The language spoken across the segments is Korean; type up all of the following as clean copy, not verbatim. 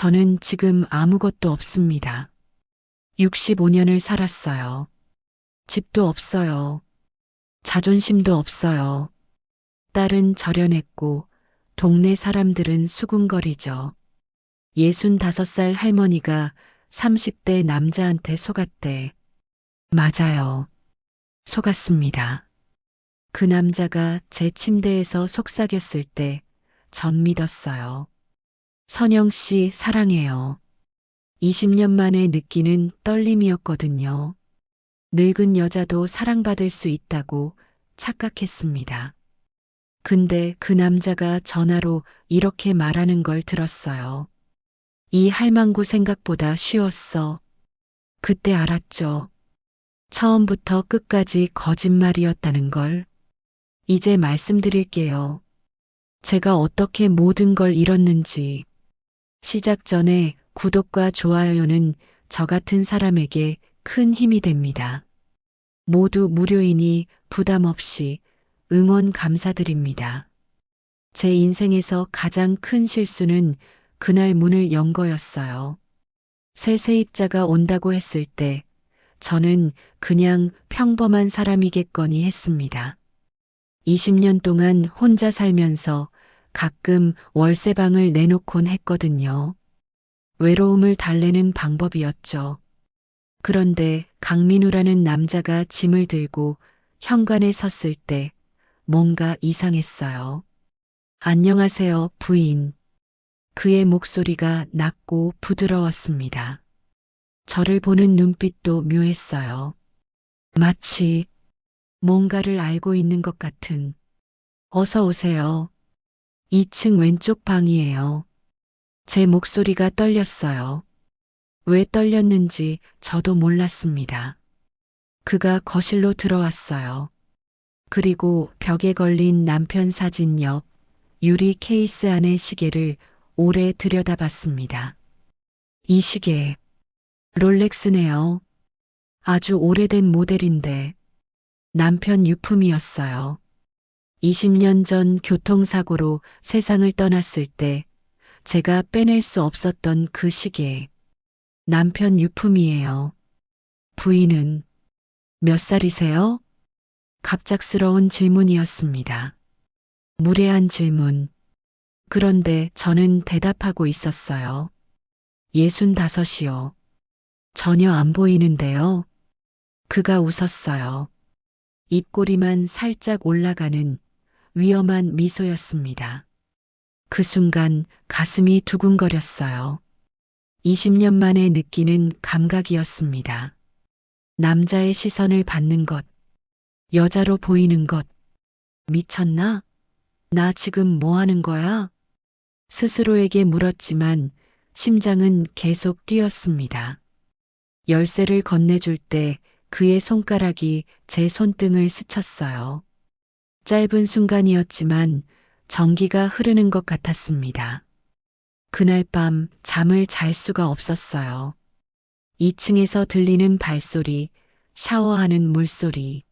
저는 지금 아무것도 없습니다. 65년을 살았어요. 집도 없어요. 자존심도 없어요. 딸은 절연했고, 동네 사람들은 수군거리죠. 65살 할머니가 30대 남자한테 속았대. 맞아요. 속았습니다. 그 남자가 제 침대에서 속삭였을 때 전 믿었어요. 선영 씨 사랑해요. 20년 만에 느끼는 떨림이었거든요. 늙은 여자도 사랑받을 수 있다고 착각했습니다. 근데 그 남자가 전화로 이렇게 말하는 걸 들었어요. 이 할망구 생각보다 쉬웠어. 그때 알았죠. 처음부터 끝까지 거짓말이었다는 걸. 이제 말씀드릴게요. 제가 어떻게 모든 걸 잃었는지. 시작 전에 구독과 좋아요는 저 같은 사람에게 큰 힘이 됩니다. 모두 무료이니 부담 없이 응원 감사드립니다. 제 인생에서 가장 큰 실수는 그날 문을 연 거였어요. 새 세입자가 온다고 했을 때 저는 그냥 평범한 사람이겠거니 했습니다. 20년 동안 혼자 살면서 가끔 월세방을 내놓곤 했거든요. 외로움을 달래는 방법이었죠. 그런데 강민우라는 남자가 짐을 들고 현관에 섰을 때 뭔가 이상했어요. 안녕하세요, 부인. 그의 목소리가 낮고 부드러웠습니다. 저를 보는 눈빛도 묘했어요. 마치 뭔가를 알고 있는 것 같은. 어서 오세요. 2층 왼쪽 방이에요. 제 목소리가 떨렸어요. 왜 떨렸는지 저도 몰랐습니다. 그가 거실로 들어왔어요. 그리고 벽에 걸린 남편 사진 옆 유리 케이스 안의 시계를 오래 들여다봤습니다. 이 시계, 롤렉스네요. 아주 오래된 모델인데 남편 유품이었어요. 20년 전 교통사고로 세상을 떠났을 때 제가 빼낼 수 없었던 그 시계. 남편 유품이에요. 부인은 몇 살이세요? 갑작스러운 질문이었습니다. 무례한 질문. 그런데 저는 대답하고 있었어요. 65이요. 전혀 안 보이는데요. 그가 웃었어요. 입꼬리만 살짝 올라가는 위험한 미소였습니다. 그 순간 가슴이 두근거렸어요. 20년 만에 느끼는 감각이었습니다. 남자의 시선을 받는 것, 여자로 보이는 것. 미쳤나? 나 지금 뭐 하는 거야? 스스로에게 물었지만 심장은 계속 뛰었습니다. 열쇠를 건네줄 때 그의 손가락이 제 손등을 스쳤어요. 짧은 순간이었지만 전기가 흐르는 것 같았습니다. 그날 밤 잠을 잘 수가 없었어요. 2층에서 들리는 발소리, 샤워하는 물소리.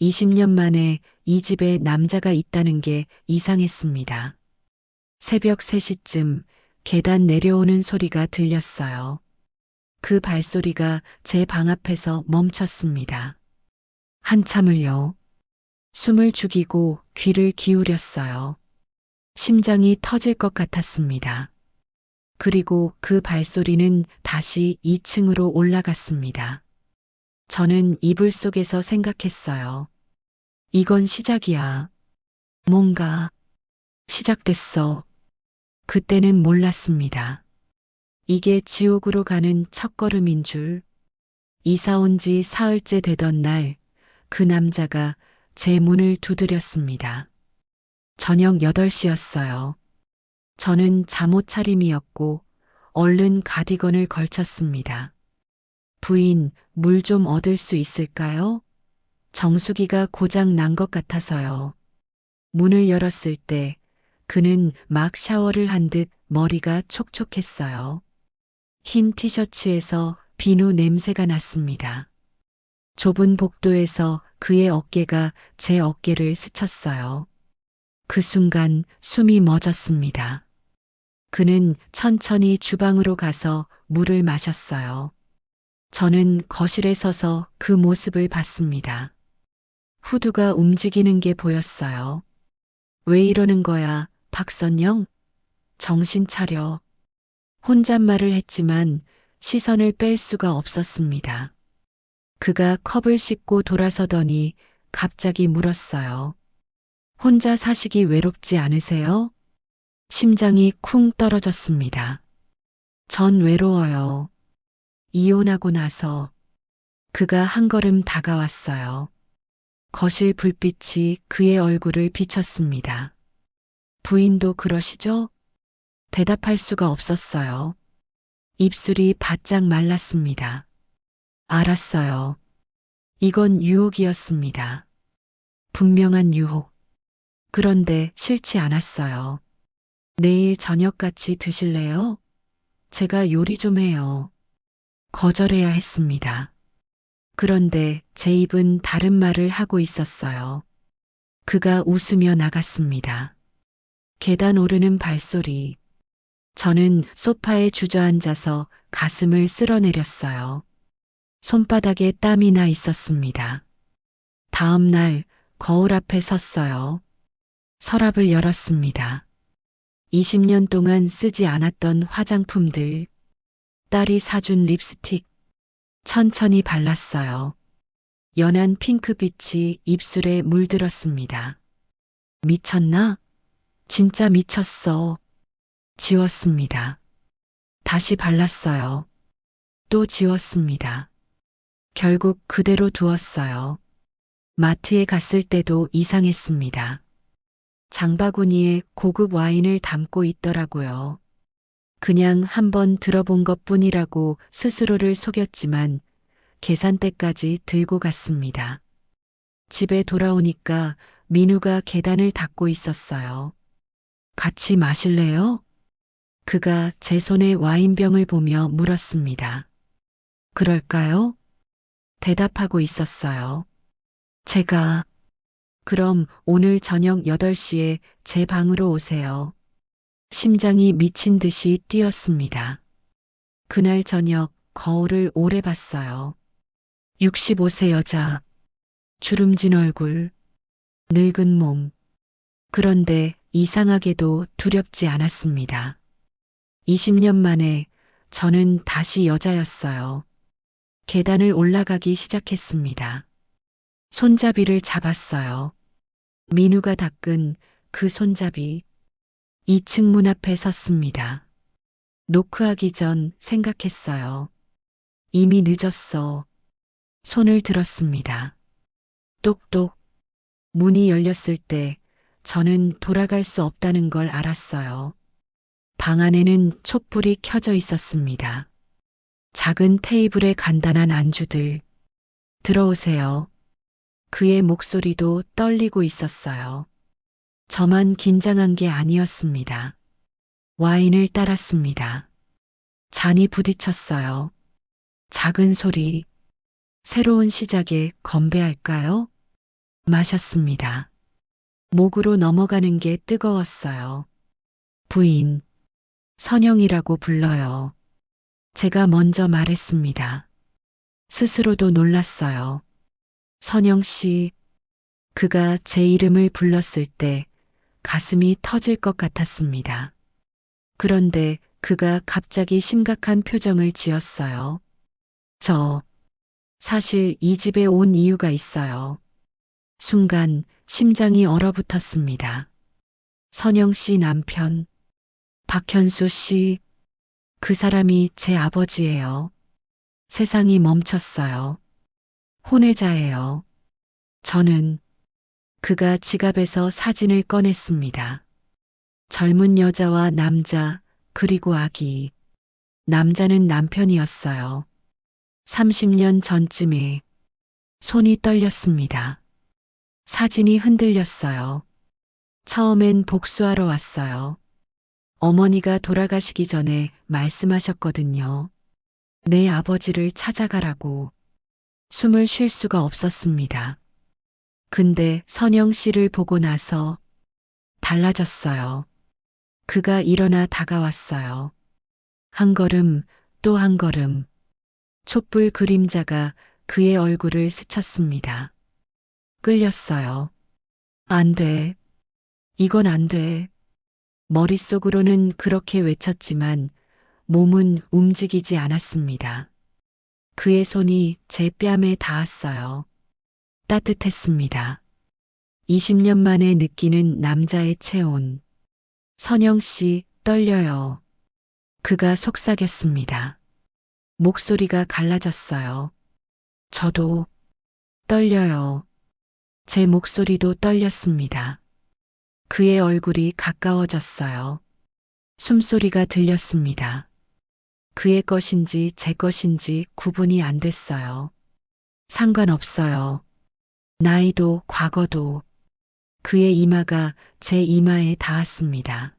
20년 만에 이 집에 남자가 있다는 게 이상했습니다. 새벽 3시쯤 계단 내려오는 소리가 들렸어요. 그 발소리가 제 방 앞에서 멈췄습니다. 한참을요. 숨을 죽이고 귀를 기울였어요. 심장이 터질 것 같았습니다. 그리고 그 발소리는 다시 2층으로 올라갔습니다. 저는 이불 속에서 생각했어요. 이건 시작이야. 뭔가 시작됐어. 그때는 몰랐습니다. 이게 지옥으로 가는 첫걸음인 줄. 이사 온 지 사흘째 되던 날, 그 남자가 제 문을 두드렸습니다. 저녁 8시였어요. 저는 잠옷 차림이었고 얼른 가디건을 걸쳤습니다. 부인, 물 좀 얻을 수 있을까요? 정수기가 고장 난 것 같아서요. 문을 열었을 때 그는 막 샤워를 한 듯 머리가 촉촉했어요. 흰 티셔츠에서 비누 냄새가 났습니다. 좁은 복도에서 그의 어깨가 제 어깨를 스쳤어요. 그 순간 숨이 멎었습니다. 그는 천천히 주방으로 가서 물을 마셨어요. 저는 거실에 서서 그 모습을 봤습니다. 후드가 움직이는 게 보였어요. 왜 이러는 거야, 박선영? 정신 차려. 혼잣말을 했지만 시선을 뺄 수가 없었습니다. 그가 컵을 씻고 돌아서더니 갑자기 물었어요. 혼자 사시기 외롭지 않으세요? 심장이 쿵 떨어졌습니다. 전 외로워요. 이혼하고 나서 그가 한 걸음 다가왔어요. 거실 불빛이 그의 얼굴을 비쳤습니다. 부인도 그러시죠? 대답할 수가 없었어요. 입술이 바짝 말랐습니다. 알았어요. 이건 유혹이었습니다. 분명한 유혹. 그런데 싫지 않았어요. 내일 저녁 같이 드실래요? 제가 요리 좀 해요. 거절해야 했습니다. 그런데 제 입은 다른 말을 하고 있었어요. 그가 웃으며 나갔습니다. 계단 오르는 발소리. 저는 소파에 주저앉아서 가슴을 쓸어내렸어요. 손바닥에 땀이 나 있었습니다. 다음 날 거울 앞에 섰어요. 서랍을 열었습니다. 20년 동안 쓰지 않았던 화장품들, 딸이 사준 립스틱, 천천히 발랐어요. 연한 핑크빛이 입술에 물들었습니다. 미쳤나? 진짜 미쳤어. 지웠습니다. 다시 발랐어요. 또 지웠습니다. 결국 그대로 두었어요. 마트에 갔을 때도 이상했습니다. 장바구니에 고급 와인을 담고 있더라고요. 그냥 한번 들어본 것 뿐이라고 스스로를 속였지만 계산대까지 들고 갔습니다. 집에 돌아오니까 민우가 계단을 닦고 있었어요. 같이 마실래요? 그가 제 손에 와인병을 보며 물었습니다. 그럴까요? 대답하고 있었어요. 제가, 그럼 오늘 저녁 8시에 제 방으로 오세요. 심장이 미친 듯이 뛰었습니다. 그날 저녁 거울을 오래 봤어요. 65세 여자, 주름진 얼굴, 늙은 몸. 그런데 이상하게도 두렵지 않았습니다. 20년 만에 저는 다시 여자였어요. 계단을 올라가기 시작했습니다. 손잡이를 잡았어요. 민우가 닦은 그 손잡이. 2층 문 앞에 섰습니다. 노크하기 전 생각했어요. 이미 늦었어. 손을 들었습니다. 똑똑. 문이 열렸을 때 저는 돌아갈 수 없다는 걸 알았어요. 방 안에는 촛불이 켜져 있었습니다. 작은 테이블에 간단한 안주들. 들어오세요. 그의 목소리도 떨리고 있었어요. 저만 긴장한 게 아니었습니다. 와인을 따랐습니다. 잔이 부딪혔어요. 작은 소리. 새로운 시작에 건배할까요? 마셨습니다. 목으로 넘어가는 게 뜨거웠어요. 부인, 선영이라고 불러요. 제가 먼저 말했습니다. 스스로도 놀랐어요. 선영 씨, 그가 제 이름을 불렀을 때 가슴이 터질 것 같았습니다. 그런데 그가 갑자기 심각한 표정을 지었어요. 저, 사실 이 집에 온 이유가 있어요. 순간 심장이 얼어붙었습니다. 선영 씨 남편, 박현수 씨, 그 사람이 제 아버지예요. 세상이 멈췄어요. 혼외자예요. 저는 그가 지갑에서 사진을 꺼냈습니다. 젊은 여자와 남자, 그리고 아기. 남자는 남편이었어요. 30년 전쯤에 손이 떨렸습니다. 사진이 흔들렸어요. 처음엔 복수하러 왔어요. 어머니가 돌아가시기 전에 말씀하셨거든요. 내 아버지를 찾아가라고. 숨을 쉴 수가 없었습니다. 근데 선영 씨를 보고 나서 달라졌어요. 그가 일어나 다가왔어요. 한 걸음, 또 한 걸음. 촛불 그림자가 그의 얼굴을 스쳤습니다. 끌렸어요. 안 돼. 이건 안 돼. 머릿속으로는 그렇게 외쳤지만 몸은 움직이지 않았습니다. 그의 손이 제 뺨에 닿았어요. 따뜻했습니다. 20년 만에 느끼는 남자의 체온. 선영 씨, 떨려요. 그가 속삭였습니다. 목소리가 갈라졌어요. 저도 떨려요. 제 목소리도 떨렸습니다. 그의 얼굴이 가까워졌어요. 숨소리가 들렸습니다. 그의 것인지 제 것인지 구분이 안 됐어요. 상관없어요. 나이도 과거도. 그의 이마가 제 이마에 닿았습니다.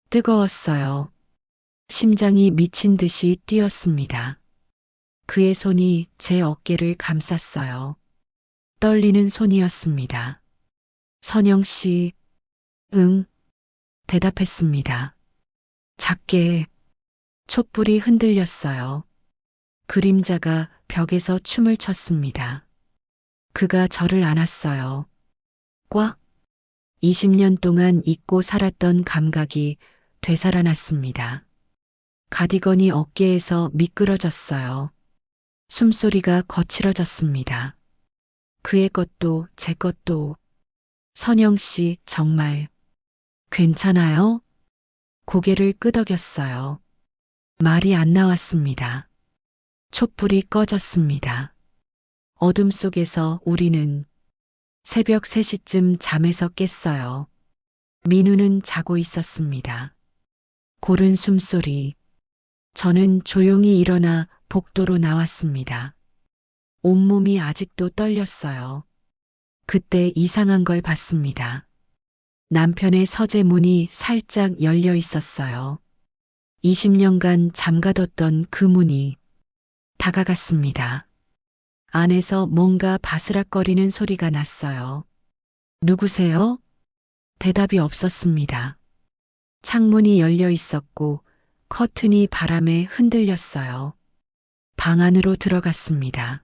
뜨거웠어요. 심장이 미친 듯이 뛰었습니다. 그의 손이 제 어깨를 감쌌어요. 떨리는 손이었습니다. 선영 씨, 응, 대답했습니다. 작게. 촛불이 흔들렸어요. 그림자가 벽에서 춤을 췄습니다. 그가 저를 안았어요. 꽉. 20년 동안 잊고 살았던 감각이 되살아났습니다. 가디건이 어깨에서 미끄러졌어요. 숨소리가 거칠어졌습니다. 그의 것도 제 것도. 선영 씨, 정말 괜찮아요? 고개를 끄덕였어요. 말이 안 나왔습니다. 촛불이 꺼졌습니다. 어둠 속에서 우리는 새벽 3시쯤 잠에서 깼어요. 민우는 자고 있었습니다. 고른 숨소리. 저는 조용히 일어나 복도로 나왔습니다. 온몸이 아직도 떨렸어요. 그때 이상한 걸 봤습니다. 남편의 서재 문이 살짝 열려 있었어요. 20년간 잠가뒀던 그 문이 다가갔습니다. 안에서 뭔가 바스락거리는 소리가 났어요. 누구세요? 대답이 없었습니다. 창문이 열려 있었고 커튼이 바람에 흔들렸어요. 방 안으로 들어갔습니다.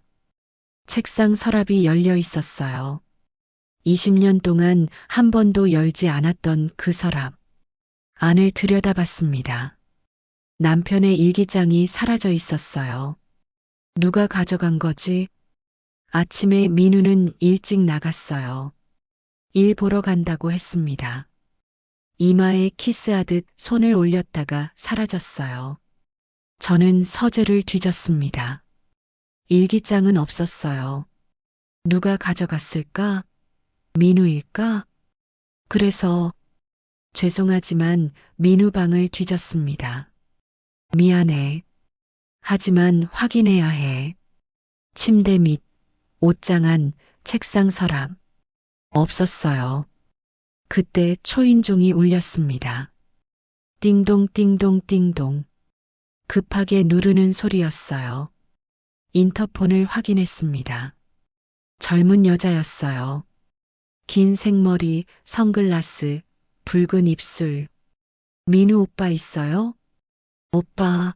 책상 서랍이 열려 있었어요. 20년 동안 한 번도 열지 않았던 그 서랍. 안을 들여다봤습니다. 남편의 일기장이 사라져 있었어요. 누가 가져간 거지? 아침에 민우는 일찍 나갔어요. 일 보러 간다고 했습니다. 이마에 키스하듯 손을 올렸다가 사라졌어요. 저는 서재를 뒤졌습니다. 일기장은 없었어요. 누가 가져갔을까? 민우일까? 그래서 죄송하지만 민우 방을 뒤졌습니다. 미안해. 하지만 확인해야 해. 침대 밑, 옷장 안, 책상 서랍. 없었어요. 그때 초인종이 울렸습니다. 띵동 띵동 띵동. 급하게 누르는 소리였어요. 인터폰을 확인했습니다. 젊은 여자였어요. 긴 생머리, 선글라스, 붉은 입술. 민우 오빠 있어요? 오빠.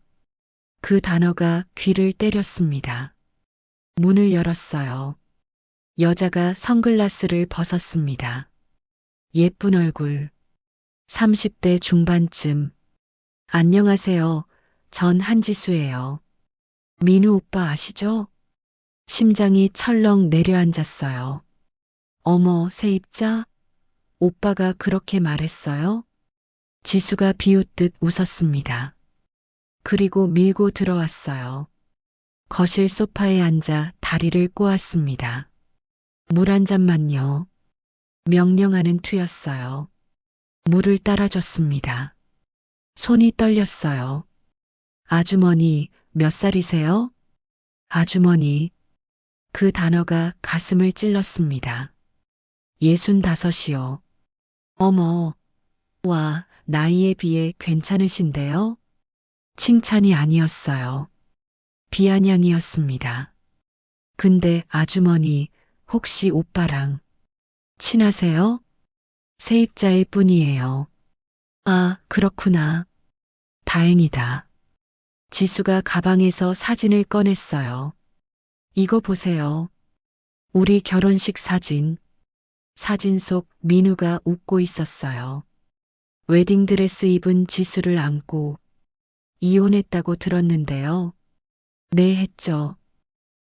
그 단어가 귀를 때렸습니다. 문을 열었어요. 여자가 선글라스를 벗었습니다. 예쁜 얼굴. 30대 중반쯤. 안녕하세요. 전 한지수예요. 민우 오빠 아시죠? 심장이 철렁 내려앉았어요. 어머, 세입자? 오빠가 그렇게 말했어요? 지수가 비웃듯 웃었습니다. 그리고 밀고 들어왔어요. 거실 소파에 앉아 다리를 꼬았습니다. 물 한 잔만요. 명령하는 투였어요. 물을 따라줬습니다. 손이 떨렸어요. 아주머니, 몇 살이세요? 아주머니. 그 단어가 가슴을 찔렀습니다. 65이요. 어머, 와, 나이에 비해 괜찮으신데요? 칭찬이 아니었어요. 비아냥이었습니다. 근데 아주머니, 혹시 오빠랑 친하세요? 세입자일 뿐이에요. 아, 그렇구나. 다행이다. 지수가 가방에서 사진을 꺼냈어요. 이거 보세요. 우리 결혼식 사진. 사진 속 민우가 웃고 있었어요. 웨딩드레스 입은 지수를 안고 이혼했다고 들었는데요. 네, 했죠.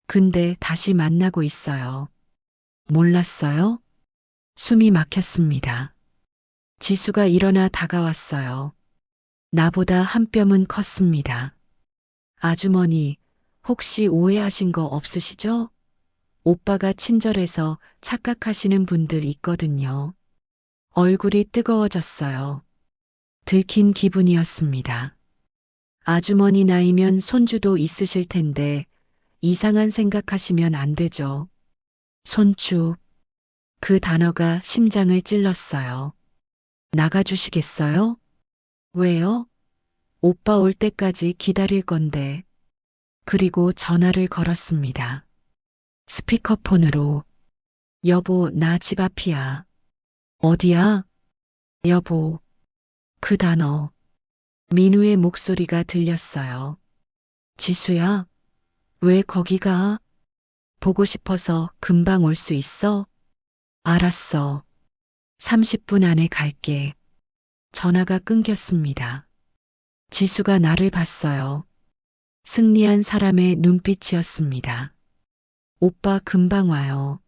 근데 다시 만나고 있어요. 몰랐어요? 숨이 막혔습니다. 지수가 일어나 다가왔어요. 나보다 한 뼘은 컸습니다. 아주머니, 혹시 오해하신 거 없으시죠? 오빠가 친절해서 착각하시는 분들 있거든요. 얼굴이 뜨거워졌어요. 들킨 기분이었습니다. 아주머니 나이면 손주도 있으실 텐데 이상한 생각하시면 안 되죠. 손주. 그 단어가 심장을 찔렀어요. 나가주시겠어요? 왜요? 오빠 올 때까지 기다릴 건데. 그리고 전화를 걸었습니다. 스피커폰으로. 여보, 나 집 앞이야. 어디야? 여보. 그 단어. 민우의 목소리가 들렸어요. 지수야, 왜 거기 가? 보고 싶어서 금방 올 수 있어? 알았어. 30분 안에 갈게. 전화가 끊겼습니다. 지수가 나를 봤어요. 승리한 사람의 눈빛이었습니다. 오빠 금방 와요.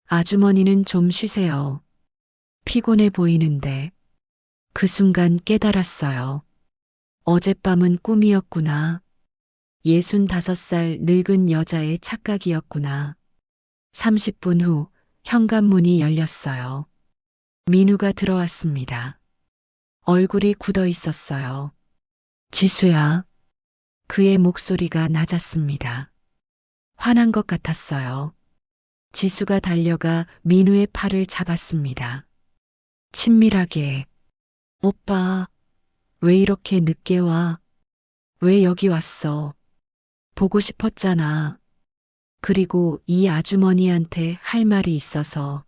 아주머니는 좀 쉬세요. 피곤해 보이는데. 그 순간 깨달았어요. 어젯밤은 꿈이었구나. 65살 늙은 여자의 착각이었구나. 30분 후 현관문이 열렸어요. 민우가 들어왔습니다. 얼굴이 굳어 있었어요. 지수야. 그의 목소리가 낮았습니다. 화난 것 같았어요. 지수가 달려가 민우의 팔을 잡았습니다. 친밀하게. 오빠, 왜 이렇게 늦게 와? 왜 여기 왔어? 보고 싶었잖아. 그리고 이 아주머니한테 할 말이 있어서.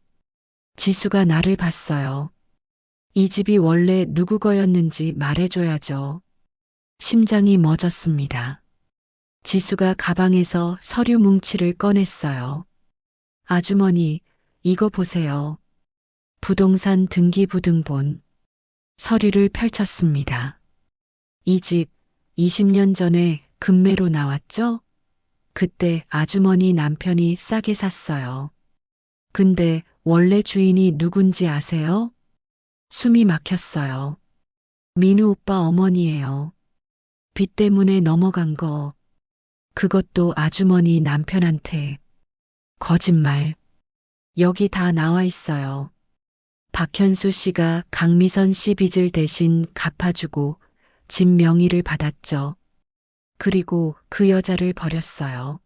지수가 나를 봤어요. 이 집이 원래 누구 거였는지 말해줘야죠. 심장이 멎었습니다. 지수가 가방에서 서류 뭉치를 꺼냈어요. 아주머니, 이거 보세요. 부동산 등기부등본. 서류를 펼쳤습니다. 이 집 20년 전에 급매로 나왔죠? 그때 아주머니 남편이 싸게 샀어요. 근데 원래 주인이 누군지 아세요? 숨이 막혔어요. 민우 오빠 어머니예요. 빚 때문에 넘어간 거. 그것도 아주머니 남편한테. 거짓말. 여기 다 나와 있어요. 박현수 씨가 강미선 씨 빚을 대신 갚아주고 집 명의를 받았죠. 그리고 그 여자를 버렸어요.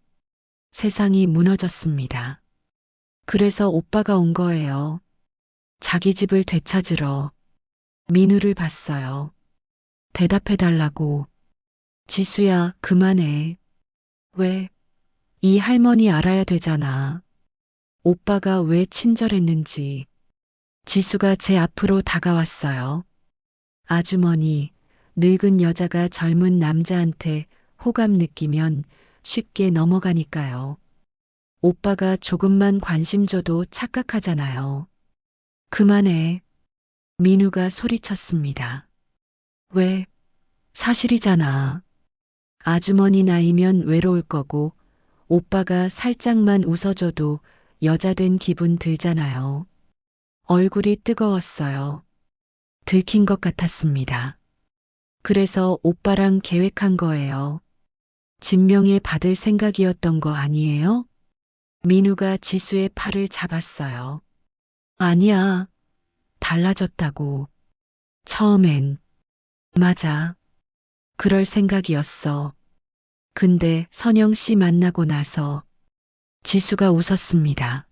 세상이 무너졌습니다. 그래서 오빠가 온 거예요. 자기 집을 되찾으러. 민우를 봤어요. 대답해달라고. 지수야, 그만해. 왜? 이 할머니 알아야 되잖아. 오빠가 왜 친절했는지. 지수가 제 앞으로 다가왔어요. 아주머니, 늙은 여자가 젊은 남자한테 호감 느끼면 쉽게 넘어가니까요. 오빠가 조금만 관심 줘도 착각하잖아요. 그만해. 민우가 소리쳤습니다. 왜? 사실이잖아. 아주머니 나이면 외로울 거고 오빠가 살짝만 웃어줘도 여자 된 기분 들잖아요. 얼굴이 뜨거웠어요. 들킨 것 같았습니다. 그래서 오빠랑 계획한 거예요. 진명에 받을 생각이었던 거 아니에요? 민우가 지수의 팔을 잡았어요. 아니야. 달라졌다고. 처음엔. 맞아. 그럴 생각이었어. 근데 선영 씨 만나고 나서 지수가 웃었습니다.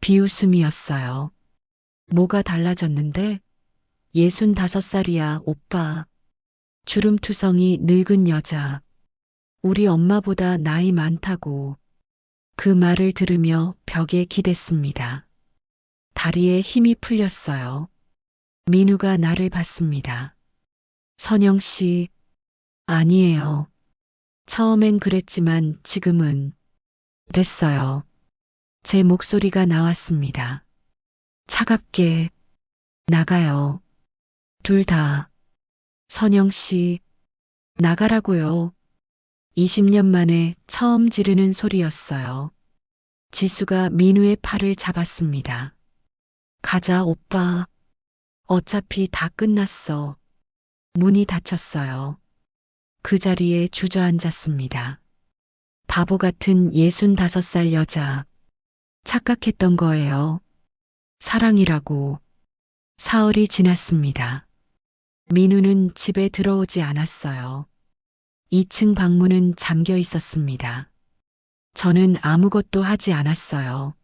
비웃음이었어요. 뭐가 달라졌는데? 65살이야, 오빠. 주름투성이 늙은 여자. 우리 엄마보다 나이 많다고. 그 말을 들으며 벽에 기댔습니다. 다리에 힘이 풀렸어요. 민우가 나를 봤습니다. 선영 씨, 아니에요. 처음엔 그랬지만 지금은 됐어요. 제 목소리가 나왔습니다. 차갑게 나가요. 둘 다. 선영 씨, 나가라고요. 20년 만에 처음 지르는 소리였어요. 지수가 민우의 팔을 잡았습니다. 가자, 오빠. 어차피 다 끝났어. 문이 닫혔어요. 그 자리에 주저앉았습니다. 바보 같은 65살 여자. 착각했던 거예요. 사랑이라고. 사흘이 지났습니다. 민우는 집에 들어오지 않았어요. 2층 방문은 잠겨 있었습니다. 저는 아무것도 하지 않았어요.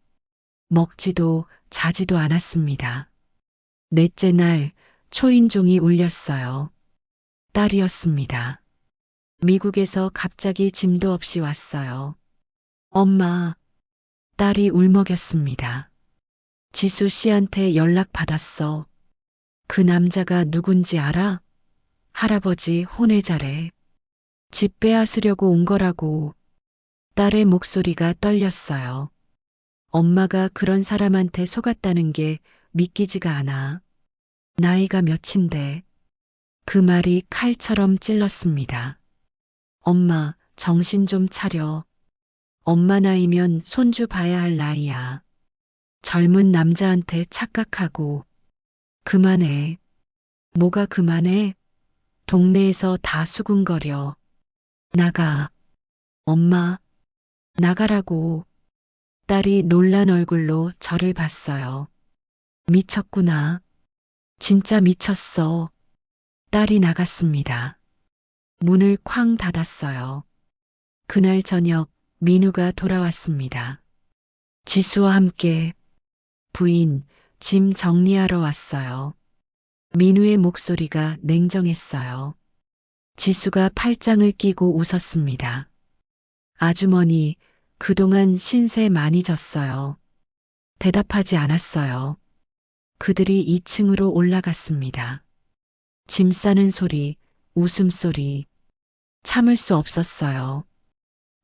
먹지도 자지도 않았습니다. 넷째 날 초인종이 울렸어요. 딸이었습니다. 미국에서 갑자기 짐도 없이 왔어요. 엄마, 딸이 울먹였습니다. 지수 씨한테 연락 받았어. 그 남자가 누군지 알아? 할아버지 혼외자래. 집 빼앗으려고 온 거라고. 딸의 목소리가 떨렸어요. 엄마가 그런 사람한테 속았다는 게 믿기지가 않아. 나이가 몇인데. 그 말이 칼처럼 찔렀습니다. 엄마, 정신 좀 차려. 엄마 나이면 손주 봐야 할 나이야. 젊은 남자한테 착각하고. 그만해. 뭐가 그만해? 동네에서 다 수군거려. 나가. 엄마, 나가라고. 딸이 놀란 얼굴로 저를 봤어요. 미쳤구나. 진짜 미쳤어. 딸이 나갔습니다. 문을 쾅 닫았어요. 그날 저녁 민우가 돌아왔습니다. 지수와 함께 부인, 짐 정리하러 왔어요. 민우의 목소리가 냉정했어요. 지수가 팔짱을 끼고 웃었습니다. 아주머니, 그동안 신세 많이 졌어요. 대답하지 않았어요. 그들이 2층으로 올라갔습니다. 짐 싸는 소리, 웃음소리. 참을 수 없었어요.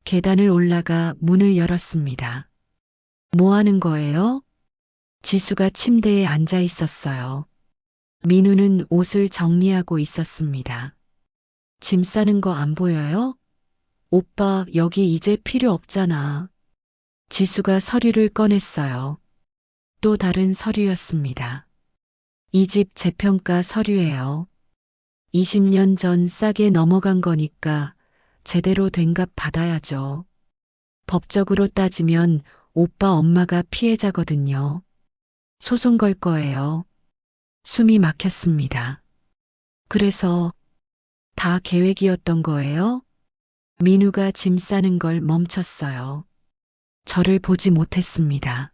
계단을 올라가 문을 열었습니다. 뭐 하는 거예요? 지수가 침대에 앉아 있었어요. 민우는 옷을 정리하고 있었습니다. 짐 싸는 거 안 보여요? 오빠, 여기 이제 필요 없잖아. 지수가 서류를 꺼냈어요. 또 다른 서류였습니다. 이 집 재평가 서류예요. 20년 전 싸게 넘어간 거니까 제대로 된 값 받아야죠. 법적으로 따지면 오빠 엄마가 피해자거든요. 소송 걸 거예요. 숨이 막혔습니다. 그래서 다 계획이었던 거예요? 민우가 짐 싸는 걸 멈췄어요. 저를 보지 못했습니다.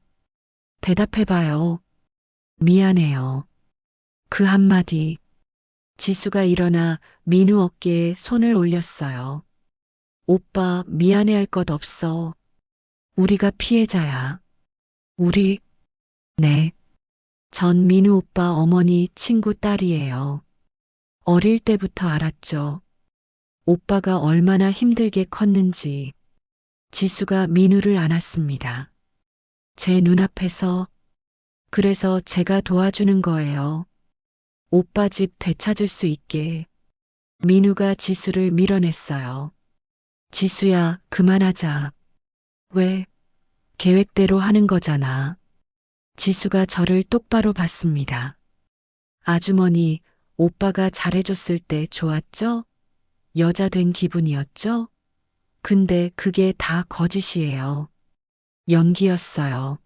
대답해봐요. 미안해요. 그 한마디. 지수가 일어나 민우 어깨에 손을 올렸어요. 오빠 미안해할 것 없어. 우리가 피해자야. 우리? 네. 전 민우 오빠 어머니 친구 딸이에요. 어릴 때부터 알았죠. 오빠가 얼마나 힘들게 컸는지. 지수가 민우를 안았습니다. 제 눈앞에서. 그래서 제가 도와주는 거예요. 오빠 집 되찾을 수 있게. 민우가 지수를 밀어냈어요. 지수야, 그만하자. 왜? 계획대로 하는 거잖아. 지수가 저를 똑바로 봤습니다. 아주머니, 오빠가 잘해줬을 때 좋았죠? 여자 된 기분이었죠? 근데 그게 다 거짓이에요. 연기였어요.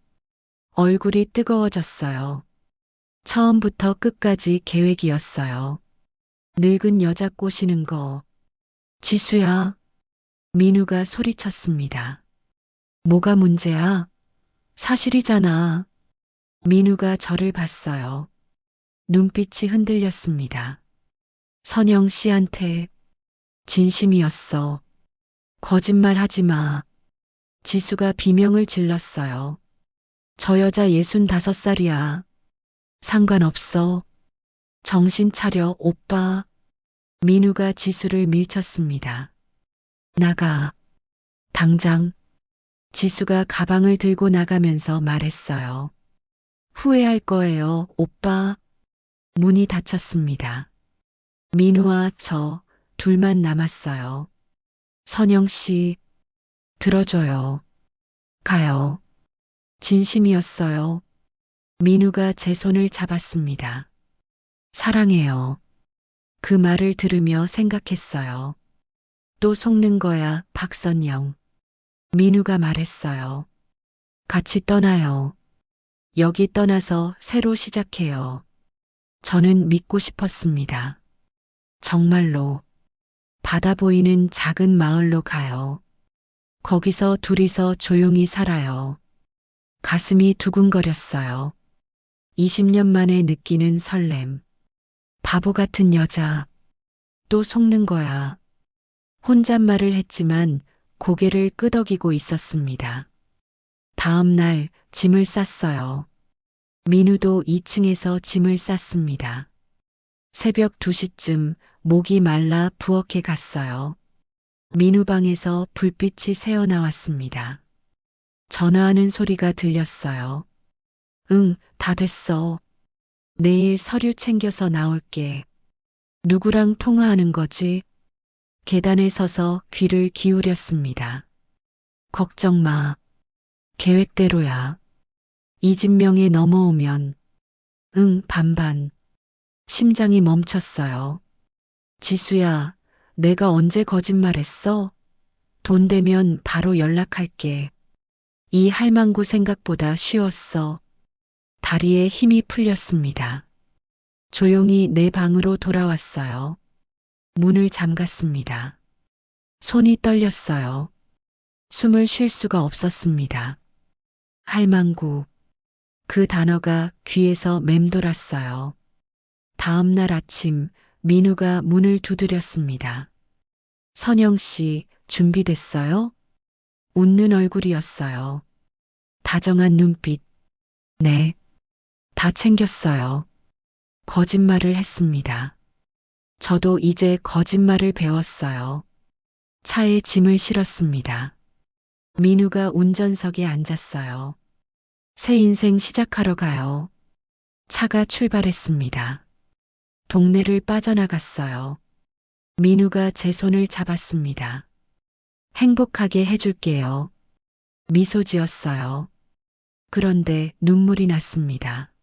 얼굴이 뜨거워졌어요. 처음부터 끝까지 계획이었어요. 늙은 여자 꼬시는 거. 지수야. 민우가 소리쳤습니다. 뭐가 문제야? 사실이잖아. 민우가 저를 봤어요. 눈빛이 흔들렸습니다. 선영 씨한테 진심이었어. 거짓말 하지 마. 지수가 비명을 질렀어요. 저 여자 65살이야. 상관없어. 정신 차려, 오빠. 민우가 지수를 밀쳤습니다. 나가. 당장. 지수가 가방을 들고 나가면서 말했어요. 후회할 거예요, 오빠. 문이 닫혔습니다. 민우와 저 둘만 남았어요. 선영 씨, 들어줘요. 가요. 진심이었어요. 민우가 제 손을 잡았습니다. 사랑해요. 그 말을 들으며 생각했어요. 또 속는 거야, 박선영. 민우가 말했어요. 같이 떠나요. 여기 떠나서 새로 시작해요. 저는 믿고 싶었습니다. 정말로 바다 보이는 작은 마을로 가요. 거기서 둘이서 조용히 살아요. 가슴이 두근거렸어요. 20년 만에 느끼는 설렘. 바보 같은 여자. 또 속는 거야. 혼잣말을 했지만 고개를 끄덕이고 있었습니다. 다음 날 짐을 쌌어요. 민우도 2층에서 짐을 쌌습니다. 새벽 2시쯤 목이 말라 부엌에 갔어요. 민우 방에서 불빛이 새어나왔습니다. 전화하는 소리가 들렸어요. 응, 다 됐어. 내일 서류 챙겨서 나올게. 누구랑 통화하는 거지? 계단에 서서 귀를 기울였습니다. 걱정 마. 계획대로야. 이진명에 넘어오면. 응, 반반. 심장이 멈췄어요. 지수야, 내가 언제 거짓말했어? 돈 되면 바로 연락할게. 이 할망구 생각보다 쉬웠어. 다리에 힘이 풀렸습니다. 조용히 내 방으로 돌아왔어요. 문을 잠갔습니다. 손이 떨렸어요. 숨을 쉴 수가 없었습니다. 할망구. 그 단어가 귀에서 맴돌았어요. 다음 날 아침 민우가 문을 두드렸습니다. 선영 씨, 준비됐어요? 웃는 얼굴이었어요. 다정한 눈빛. 네. 다 챙겼어요. 거짓말을 했습니다. 저도 이제 거짓말을 배웠어요. 차에 짐을 실었습니다. 민우가 운전석에 앉았어요. 새 인생 시작하러 가요. 차가 출발했습니다. 동네를 빠져나갔어요. 민우가 제 손을 잡았습니다. 행복하게 해줄게요. 미소 지었어요. 그런데 눈물이 났습니다.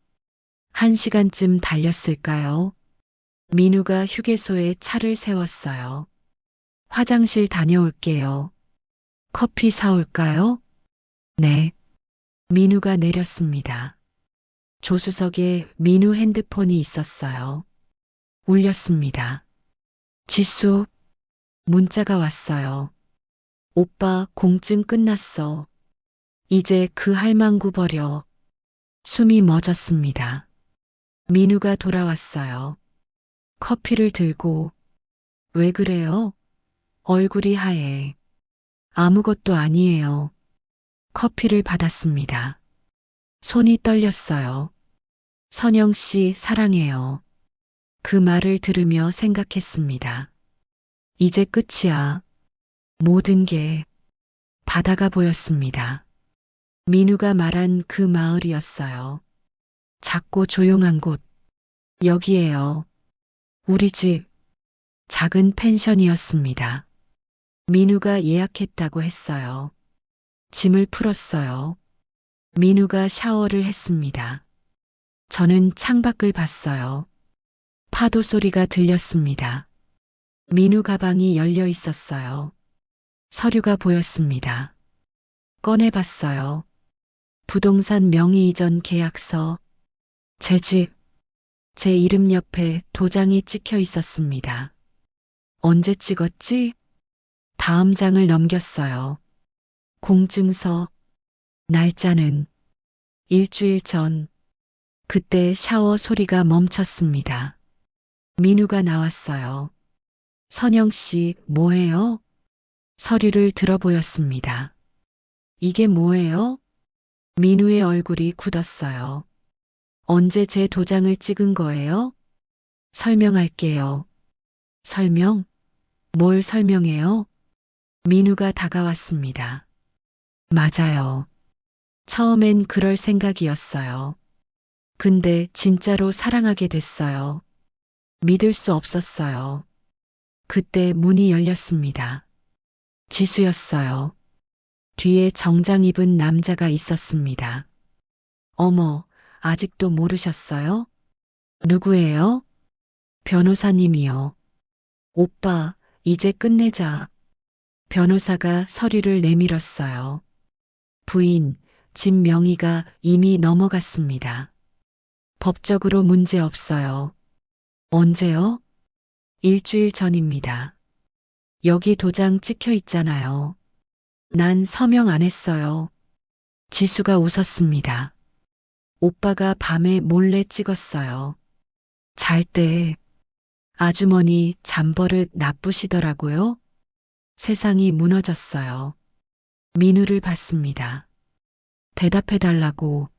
1시간쯤 달렸을까요? 민우가 휴게소에 차를 세웠어요. 화장실 다녀올게요. 커피 사올까요? 네. 민우가 내렸습니다. 조수석에 민우 핸드폰이 있었어요. 울렸습니다. 지수, 문자가 왔어요. 오빠 공증 끝났어. 이제 그 할망구 버려. 숨이 멎었습니다. 민우가 돌아왔어요. 커피를 들고, 왜 그래요? 얼굴이 하얘. 아무것도 아니에요. 커피를 받았습니다. 손이 떨렸어요. 선영 씨 사랑해요. 그 말을 들으며 생각했습니다. 이제 끝이야. 모든 게 바다가 보였습니다. 민우가 말한 그 마을이었어요. 작고 조용한 곳. 여기에요. 우리 집. 작은 펜션이었습니다. 민우가 예약했다고 했어요. 짐을 풀었어요. 민우가 샤워를 했습니다. 저는 창밖을 봤어요. 파도 소리가 들렸습니다. 민우 가방이 열려 있었어요. 서류가 보였습니다. 꺼내봤어요. 부동산 명의 이전 계약서, 제 집, 제 이름 옆에 도장이 찍혀 있었습니다. 언제 찍었지? 다음 장을 넘겼어요. 공증서, 날짜는 일주일 전. 그때 샤워 소리가 멈췄습니다. 민우가 나왔어요. 선영 씨, 뭐해요? 서류를 들어보였습니다. 이게 뭐예요? 민우의 얼굴이 굳었어요. 언제 제 도장을 찍은 거예요? 설명할게요. 설명? 뭘 설명해요? 민우가 다가왔습니다. 맞아요. 처음엔 그럴 생각이었어요. 근데 진짜로 사랑하게 됐어요. 믿을 수 없었어요. 그때 문이 열렸습니다. 지수였어요. 뒤에 정장 입은 남자가 있었습니다. 어머, 아직도 모르셨어요? 누구예요? 변호사님이요. 오빠, 이제 끝내자. 변호사가 서류를 내밀었어요. 부인, 집 명의가 이미 넘어갔습니다. 법적으로 문제 없어요. 언제요? 일주일 전입니다. 여기 도장 찍혀 있잖아요. 난 서명 안 했어요. 지수가 웃었습니다. 오빠가 밤에 몰래 찍었어요. 잘 때 아주머니 잠버릇 나쁘시더라고요. 세상이 무너졌어요. 민우를 봤습니다. 대답해달라고.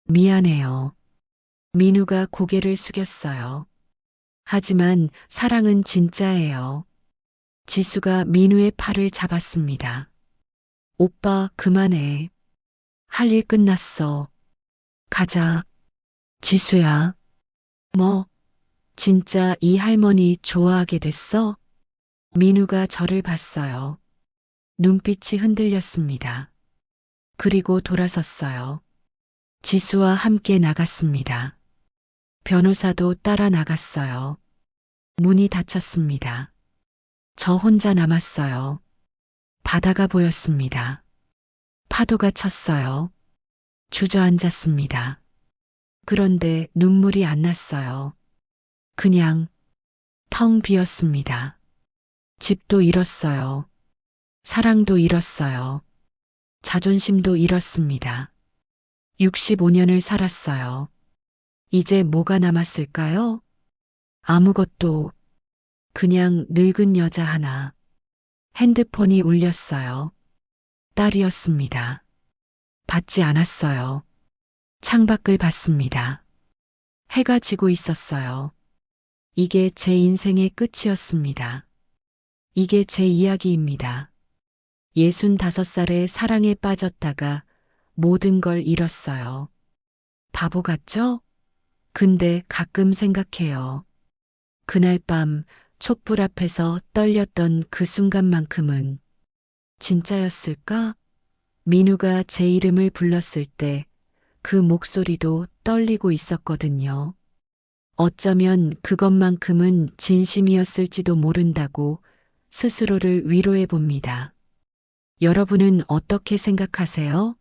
미안해요. 민우가 고개를 숙였어요. 하지만 사랑은 진짜예요. 지수가 민우의 팔을 잡았습니다. 오빠, 그만해. 할 일 끝났어. 가자. 지수야. 뭐, 진짜 이 할머니 좋아하게 됐어? 민우가 저를 봤어요. 눈빛이 흔들렸습니다. 그리고 돌아섰어요. 지수와 함께 나갔습니다. 변호사도 따라 나갔어요. 문이 닫혔습니다. 저 혼자 남았어요. 바다가 보였습니다. 파도가 쳤어요. 주저앉았습니다. 그런데 눈물이 안 났어요. 그냥 텅 비었습니다. 집도 잃었어요. 사랑도 잃었어요. 자존심도 잃었습니다. 65년을 살았어요. 이제 뭐가 남았을까요? 아무것도. 그냥 늙은 여자 하나. 핸드폰이 울렸어요. 딸이었습니다. 받지 않았어요. 창밖을 봤습니다. 해가 지고 있었어요. 이게 제 인생의 끝이었습니다. 이게 제 이야기입니다. 65살에 사랑에 빠졌다가 모든 걸 잃었어요. 바보 같죠? 근데 가끔 생각해요. 그날 밤 촛불 앞에서 떨렸던 그 순간만큼은 진짜였을까? 민우가 제 이름을 불렀을 때 그 목소리도 떨리고 있었거든요. 어쩌면 그것만큼은 진심이었을지도 모른다고 스스로를 위로해 봅니다. 여러분은 어떻게 생각하세요?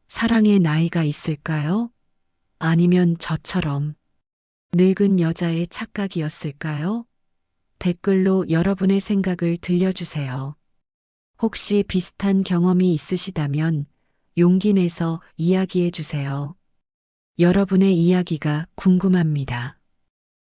사랑의 나이가 있을까요? 아니면 저처럼 늙은 여자의 착각이었을까요? 댓글로 여러분의 생각을 들려주세요. 혹시 비슷한 경험이 있으시다면 용기 내서 이야기해 주세요. 여러분의 이야기가 궁금합니다.